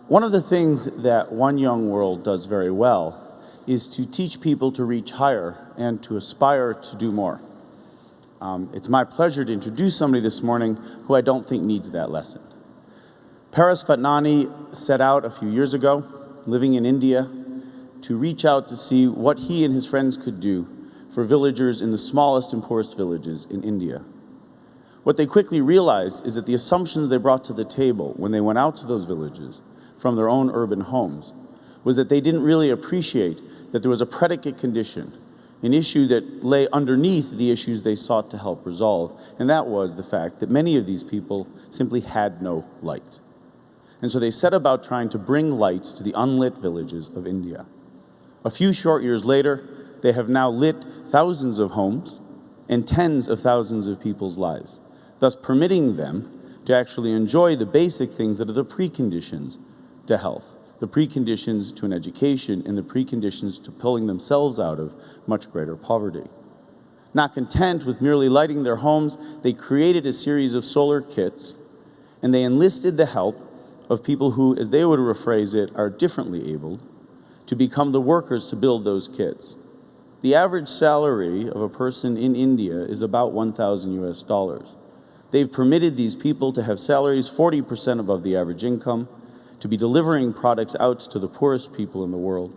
One of the things that One Young World does very well is to teach people to reach higher and to aspire to do more. It's my pleasure to introduce somebody this morning who I don't think needs that lesson. Fatnani set out a few years ago, living in India, to reach out to see what he and his friends could do for villagers in the smallest and poorest villages in India. What they quickly realized is that the assumptions they brought to the table when they went out to those villages from their own urban homes was that they didn't really appreciate that there was a predicate condition, an issue that lay underneath the issues they sought to help resolve, and that was the fact that many of these people simply had no light. And so they set about trying to bring light to the unlit villages of India. A few short years later, they have now lit thousands of homes and tens of thousands of people's lives, thus permitting them to actually enjoy the basic things that are the preconditions to health, the preconditions to an education, and the preconditions to pulling themselves out of much greater poverty. Not content with merely lighting their homes, they created a series of solar kits, and they enlisted the help of people who, as they would rephrase it, are differently abled, to become the workers to build those kits. The average salary of a person in India is about $1,000 US. They've permitted these people to have salaries 40% above the average income, to be delivering products out to the poorest people in the world.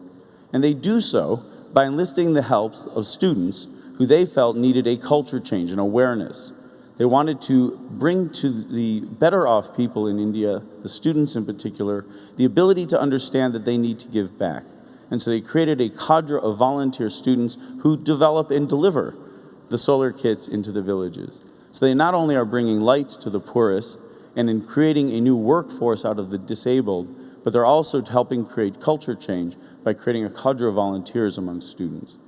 And they do so by enlisting the helps of students who they felt needed a culture change and awareness. They wanted to bring to the better off people in India, the students in particular, the ability to understand that they need to give back. And so they created a cadre of volunteer students who develop and deliver the solar kits into the villages. So they not only are bringing light to the poorest and in creating a new workforce out of the disabled, but they're also helping create culture change by creating a cadre of volunteers among students.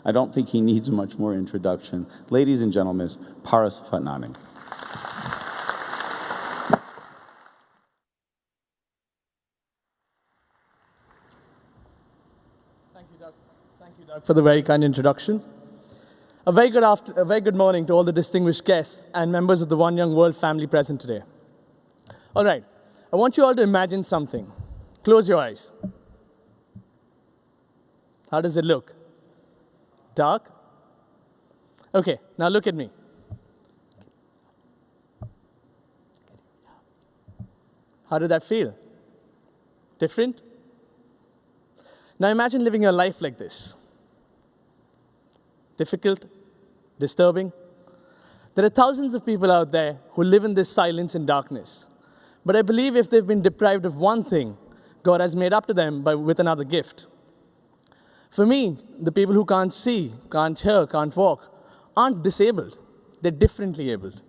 I don't think he needs much more introduction. Ladies and gentlemen, Fatnani. Thank you, Doug. Thank you, Doug, for the very kind introduction. A very good morning to all the distinguished guests and members of the One Young World family present today. All right, I want you all to imagine something. Close your eyes. How does it look? Dark? Okay, now look at me. How did that feel? Different? Now imagine living your life like this. Difficult? Disturbing? There are thousands of people out there who live in this silence and darkness. But I believe if they've been deprived of one thing, God has made up to them with another gift. For me, the people who can't see, can't hear, can't walk, aren't disabled. They're differently abled.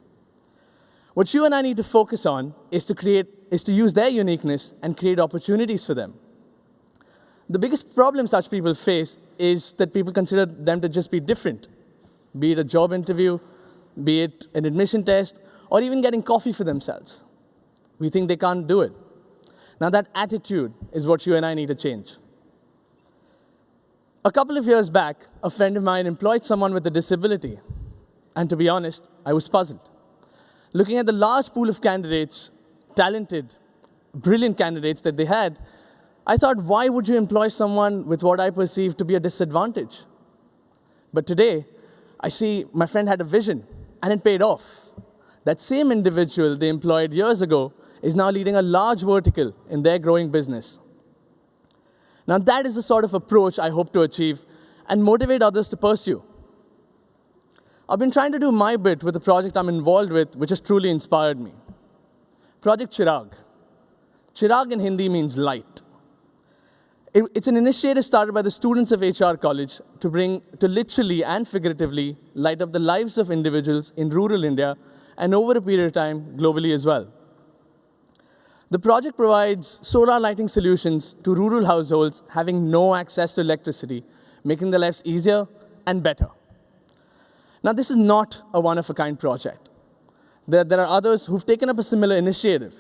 What you and I need to focus on is to use their uniqueness and create opportunities for them. The biggest problem such people face is that people consider them to just be different, be it a job interview, be it an admission test, or even getting coffee for themselves. We think they can't do it. Now that attitude is what you and I need to change. A couple of years back, a friend of mine employed someone with a disability. And to be honest, I was puzzled. Looking at the large pool of candidates, talented, brilliant candidates that they had, I thought, why would you employ someone with what I perceive to be a disadvantage? But today, I see my friend had a vision, and it paid off. That same individual they employed years ago is now leading a large vertical in their growing business. Now that is the sort of approach I hope to achieve and motivate others to pursue. I've been trying to do my bit with a project I'm involved with, which has truly inspired me. Project Chirag. Chirag in Hindi means light. It's an initiative started by the students of HR College to literally and figuratively light up the lives of individuals in rural India and over a period of time globally as well. The project provides solar lighting solutions to rural households having no access to electricity, making their lives easier and better. Now, this is not a one-of-a-kind project. There are others who've taken up a similar initiative.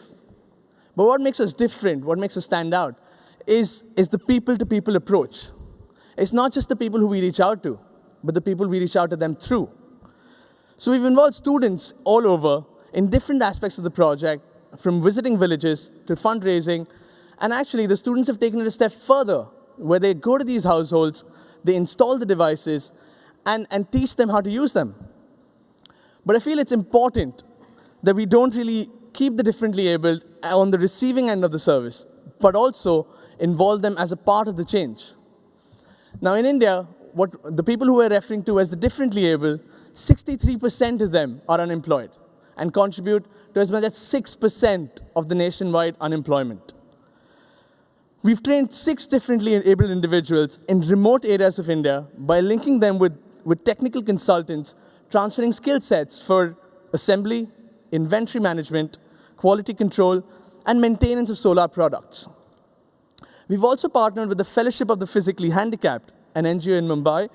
But what makes us different, what makes us stand out, is the people-to-people approach. It's not just the people who we reach out to, but the people we reach out to them through. So we've involved students all over in different aspects of the project, from visiting villages to fundraising And actually, the students have taken it a step further, where they go to these households, they install the devices, and teach them how to use them. But I feel it's important that we don't really keep the differently abled on the receiving end of the service, but also involve them as a part of the change. Now in India, what the people who we're referring to as the differently able, 63% of them are unemployed and contribute to as much as 6% of the nationwide unemployment. We've trained 6 differently abled individuals in remote areas of India by linking them with technical consultants, transferring skill sets for assembly, inventory management, quality control, and maintenance of solar products. We've also partnered with the Fellowship of the Physically Handicapped, an NGO in Mumbai,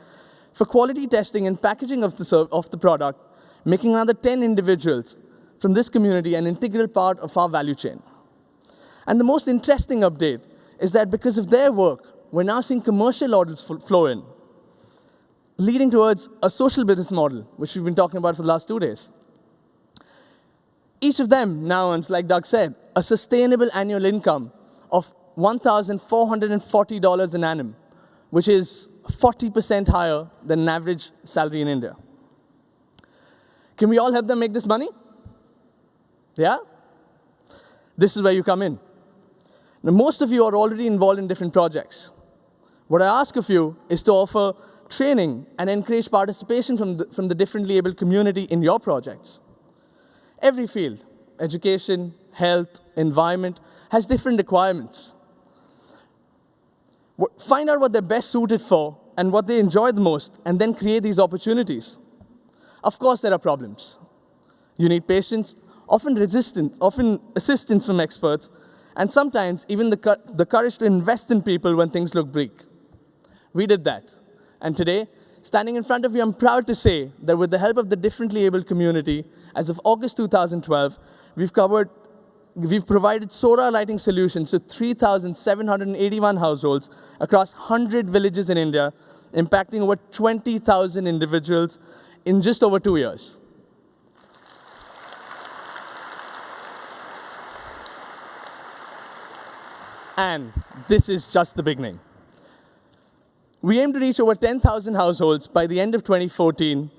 for quality testing and packaging of the product, making another 10 individuals from this community an integral part of our value chain. And the most interesting update is that because of their work, we're now seeing commercial orders flow in, leading towards a social business model, which we've been talking about for the last 2 days. Each of them now earns, like Doug said, a sustainable annual income of $1,440 an annum, which is 40% higher than an average salary in India. Can we all help them make this money? Yeah? This is where you come in. Now, most of you are already involved in different projects. What I ask of you is to offer training and encourage participation from the differently abled community in your projects. Every field, education, health, environment, has different requirements. Find out what they're best suited for and what they enjoy the most, and then create these opportunities. Of course, there are problems. You need patience, often resistance, often assistance from experts, and sometimes even the courage to invest in people when things look bleak. We did that. And today, standing in front of you, I'm proud to say that with the help of the differently abled community, as of August 2012, we've provided solar lighting solutions to 3,781 households across 100 villages in India, impacting over 20,000 individuals in just over 2 years. And this is just the beginning. We aim to reach over 10,000 households by the end of 2014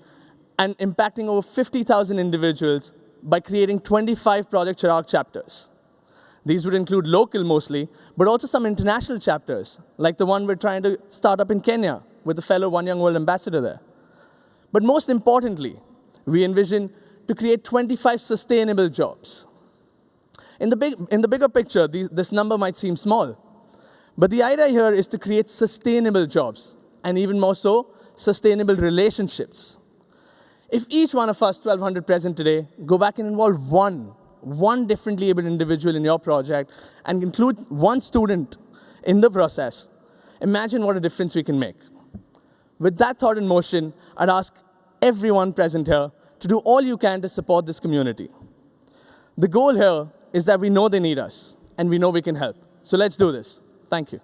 and impacting over 50,000 individuals by creating 25 Project Chirag chapters. These would include local mostly, but also some international chapters, like the one we're trying to start up in Kenya with the fellow One Young World ambassador there. But most importantly, we envision to create 25 sustainable jobs. In the bigger picture, this number might seem small, but the idea here is to create sustainable jobs, and even more so, sustainable relationships. If each one of us, 1,200 present today, go back and involve one differently abled individual in your project and include one student in the process, imagine what a difference we can make. With that thought in motion, I'd ask everyone present here to do all you can to support this community. The goal here is that we know they need us, and we know we can help. So let's do this. Thank you.